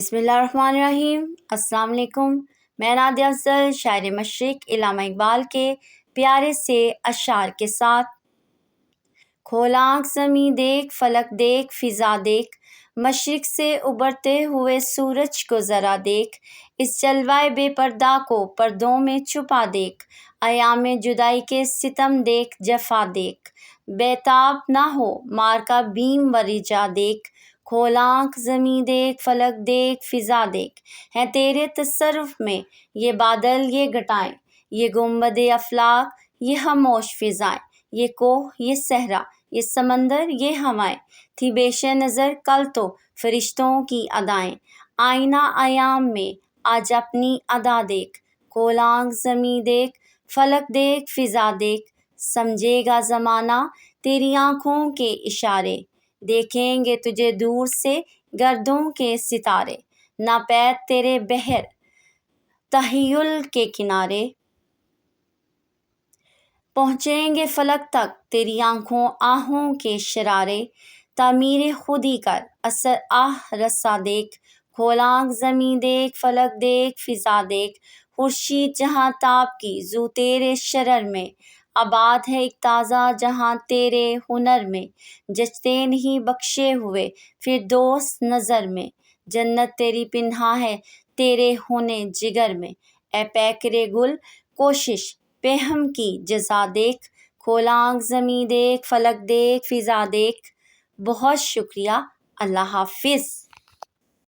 بسم اللہ الرحمن الرحیم۔ السلام علیکم۔ میں نادیہ افضل شاعر مشرق علامہ اقبال کے پیارے سے اشعار کے ساتھ۔ کھول آنکھ زمیں دیکھ، فلک دیکھ، فضا دیکھ، مشرق سے ابھرتے ہوئے سورج کو ذرا دیکھ، اس جلوہ بے پردہ کو پردوں میں چھپا دیکھ، ایام جدائی کے ستم دیکھ، جفا دیکھ، بے تاب نہ ہو مار کا بیم ورجا دیکھ۔ کھول آنکھ زمیں دیکھ، فلک دیکھ، فضا دیکھ، ہیں تیرے تصرف میں یہ بادل، یہ گھٹائیں، یہ گنبد افلاک، یہ خاموش فضائیں، یہ کوہ، یہ صحرا، یہ سمندر، یہ ہوائیں، تھی پیش نظر کل تو فرشتوں کی ادائیں، آئینہ ایام میں آج اپنی ادا دیکھ۔ کھول آنکھ زمیں دیکھ، فلک دیکھ، فضا دیکھ، سمجھے گا زمانہ تیری آنکھوں کے اشارے، دیکھیں گے تجھے دور سے گردوں کے ستارے، ناپید تیرے بحر تخیل کے کنارے، پہنچیں گے فلک تک تیری آنکھوں آہوں کے شرارے، تعمیر خودی کر اثر آہ رسا دیکھ۔ کھول آنکھ زمیں دیکھ، فلک دیکھ، فضا دیکھ، خورشید جہاں تاب کی زو تیرے شرر میں، آباد ہے ایک تازہ جہاں تیرے ہنر میں، جچتے نہیں بخشے ہوئے فردوس نظر میں، جنت تیری پنہاں ہے تیرے ہونے جگر میں، اے پیکر گل کوشش پہم کی جزا دیکھ۔ کھول آنکھ زمیں دیکھ، فلک دیکھ، فضا دیکھ۔ بہت شکریہ۔ اللہ حافظ۔